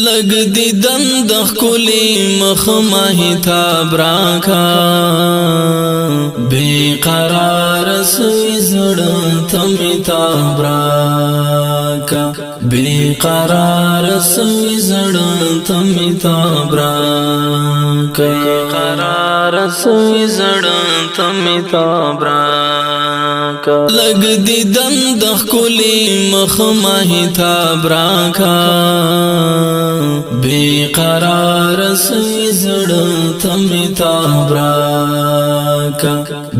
لگ دیدن د خکلی مخ ماهتاب راکا بے قرار سوی زړه تمیتاب راکا بے قرار سوی زړه تمیتاب راکا قرار سوی زړه تمیتاب راکا لگ دیدن د خکلی مخ ماهتاب راکا بے قرار سوی زړه تمیتاب راکا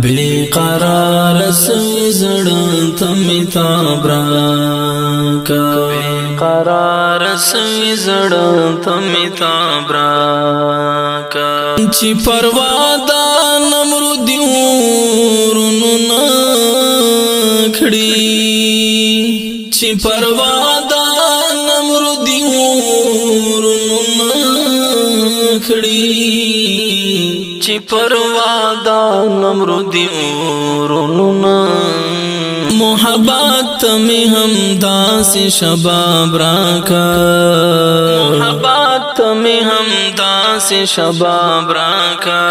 بے قرار سوی زړه تمیتاب راکا بے قرار سوی زړه تمیتاب راکا چې پروا د نمرودیورونو نکړي چې پروا د نمرودیورونو نکړي چې پروا د نمرودیورونو محبت میں ہم داس شباب راکا محبت میں ہم داس شباب راکا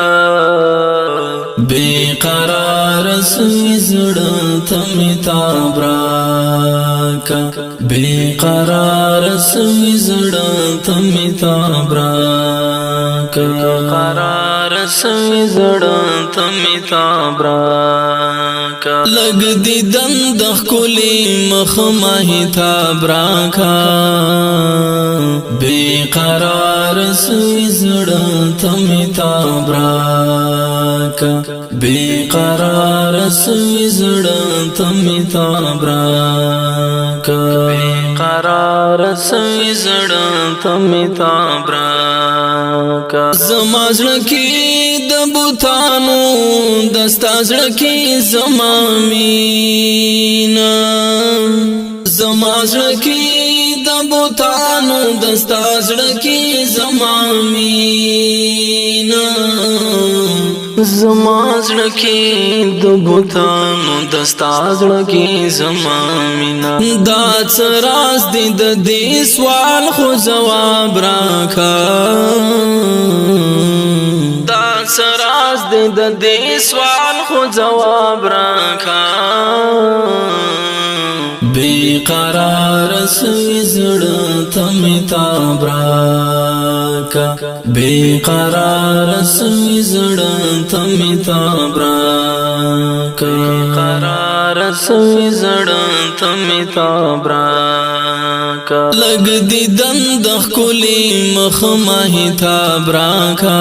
بے قرار سوی زړه تمیتاب راکا بے قرار سوی زړه تمیتاب راکا قرار سوی زړه تمیتاب راکا لگ دیدن د خکلی مخ ماهتاب راکا بے قرار سوی زړه تمیتاب راکا بے قرار سوی زړه تمیتاب راکا بے قرار سوی زړه تمیتاب راکا زما زړه کې د بوتانو دستا زړه کې زما مینا زما زړه کې د بوتانو دستا زړه کې زما مینا زما زړه کې د بوتانو دستا زړه کې زما مینا دا څه راز دی د دې سوال خو جواب راکا دا څه راز دی د دې سوال خو جواب راکا بے قرار سوی زړه تمیتاب راکا بے قرار سوی زړه تمیتاب راکا قرار سوی زړه تمیتاب راکا لگ دیدن د خکلی مخ ماهتاب راکا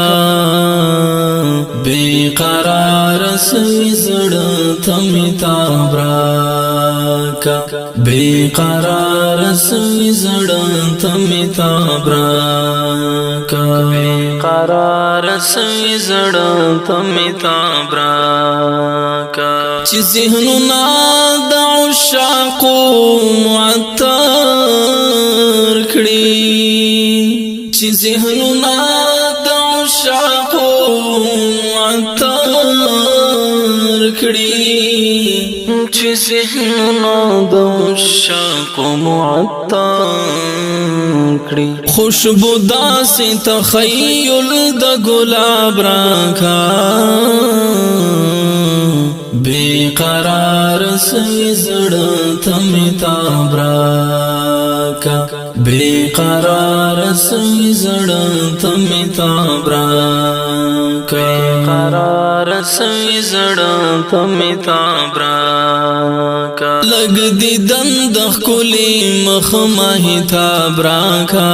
بے قرار سوی زړه تمیتاب راکا بے قرار سوی زړه تمیتاب راکا بے قرار سوی زړه تمیتاب راکا چې ذهنونه د عشاقو معطر کړي چې ذهنونه د عشاقو معطر کړي چې ذهنونه د عشاقو معطر کړي خوشبو داسې تخیل د ګلاب راکا بے قرار سوی زړه تمیتاب راکا بے قرار سوی زړه تمیتاب راکا قرار سوی زړه تمیتاب راکا لگ دیدن د خکلی مخ ماهتاب راکا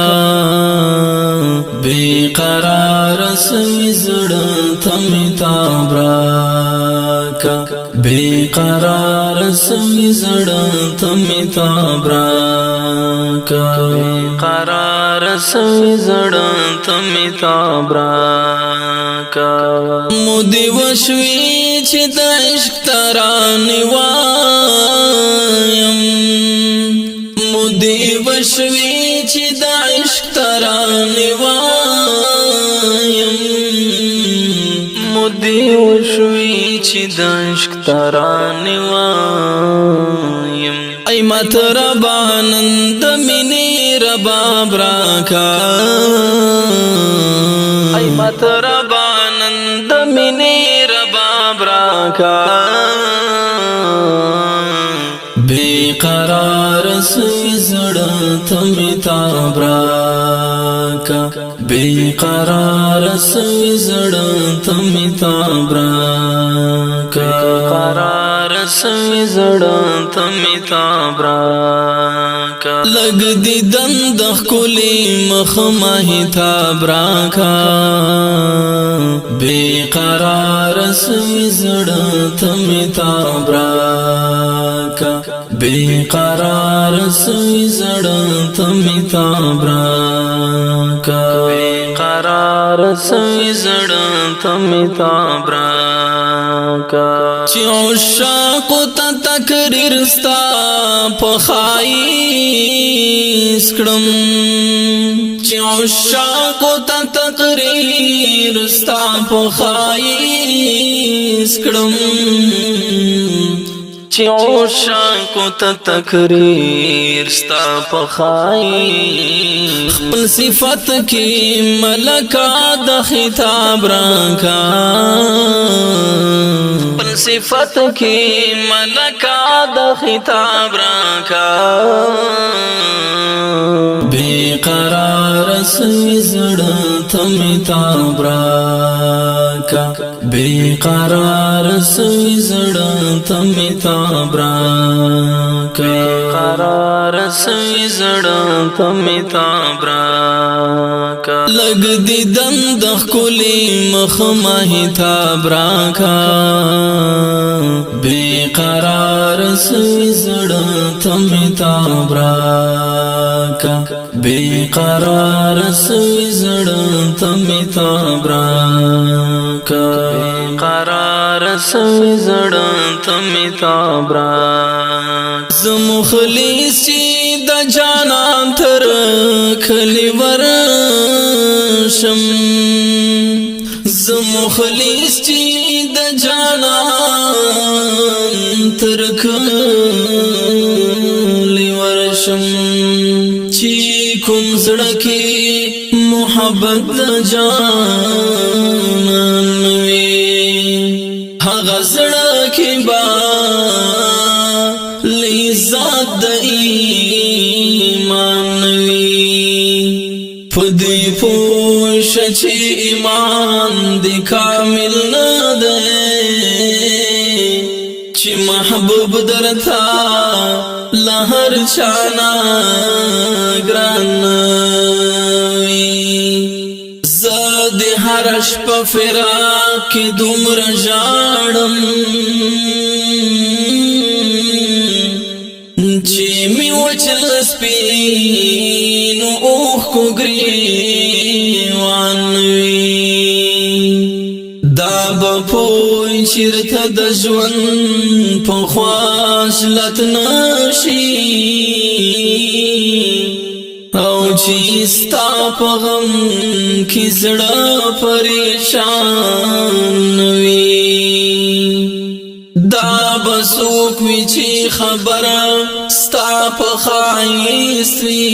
بے قرار سوی زړه تمیتاب راکا بے قرار سوی زړه تمیتاب راکا بے قرار سوی زړه تمیتاب راکا مودی وشوی چې د عشق ترانې وایم مودی وشوی چې د عشق ترانې وایم مودی وشوی چې د عشق ترانې وایم ای مات ربانند مینې رباب راکا ای مت ربانند منی رباب راکا بے قرار سوی زړه تم تاب راکا بے قرار سوی زړه تم تاب راکا قرار سوی زړه تم تاب راکا لګ دی دند خلی مخ مه تاب راکا بے قرار سوی زړه تم تاب راکا بے قرار سوی زړه تم تاب راکا بے قرار سوی زړه تم تاب راکا چې عشاق ته تقریر ستا په خایس کړم چې عشاق ته تقریر ستا په خایس کړم چې عشاق ته تقریر ستا په خایس خپل صفت کې ملکا د خطاب راکا خپل صفت کې ملکا د خطاب راکا بے قرار سوی زړه تم تاب راکا بے قرار سوی زړه تم تاب راکا قرار سوی زړه تم تاب راکا لګ دی دند خلی مخ مه تاب راکا بے قرار سوی زړه تم تاب راکا بے قرار سوی زړه تم تاب راکا بے قرار سوی زړه تم تاب راکا زم خلیص چې د جانان تر کلی ورشم زم خلیص چې د جانان تر کلی ورشم چې کوم زړه کې محبت د جانان وي هغه زړه کې با لذت د ایمان وي پدې پوښ چې ایمان دې کامل نه ده چې محبوب درتا لهر چانا ګران زد هر شپه فراق کې دومره ژاړم چې می وچل سپینو اوښ کو ګریوان وي دا به پوی چېرته د ژوند په خواصلت نشي او چې ستا په غم کې زړه پریشان وي دا بسوک وی چې خبره ستا په خایست وي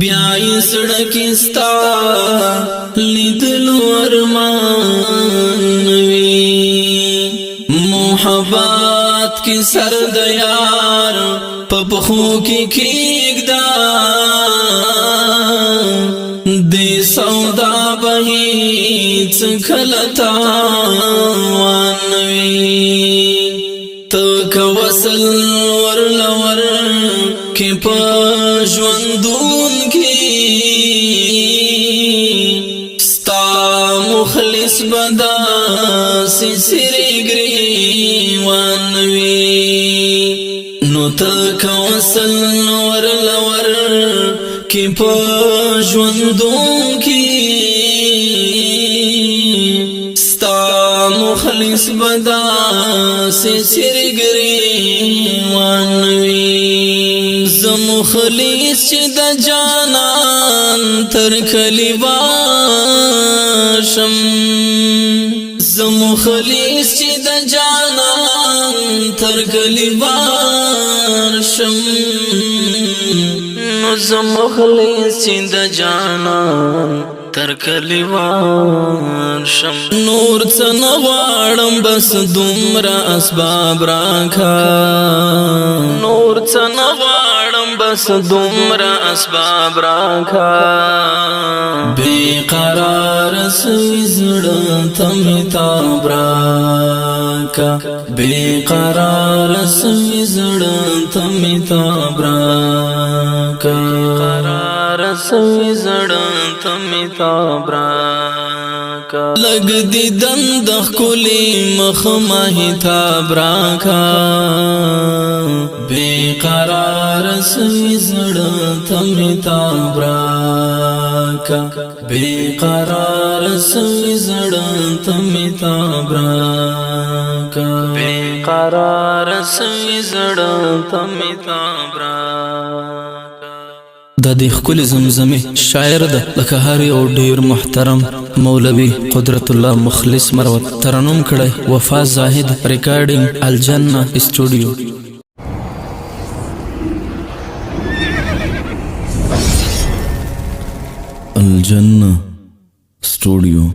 بیا یې زړه کې ستا لیدلو ارمان وي محبت کې سر د یار په پښو کې کېږده دې سودا به هېڅ کله تاوان وي ته که وصل ورلور کې په ژوندون کې ستا مخلص به داسې سرې ګریوان وي نو ته که وصل ورلور کې په ژوندون کې ستا مخلص به داسې سرې ګریوان وي زه مخلص چې د جانان تر کلي ورشم زه مخلص چې د جانان تر کلي ورشم زمخلص د جانان تر کلیوان شم نور څه نه غواړم بس دومره اسباب راکا نور څه نه غواړم بس دومره اسباب راکا بے قرار سوي زړه ته مې تاب راکا بے قرار سوي زړه ته مې تاب راکا قرار سوي زړه ته مې تاب راکا لګ دي دند خولي مخ مه تاب راکا بے قرار سوي زړه ته مې تاب راکا بے قرار سوي زړه ته مې تاب راکا بے قرار سوي زړه ته مې تاب راکا د دې خپل زمزمه شاعر ده لکه هر یو ډیر محترم مولوی قدرت الله مخلص مروت ترنم کړي وفا زاهد ریکارډینګ الجنه استودیو الجنه استودیو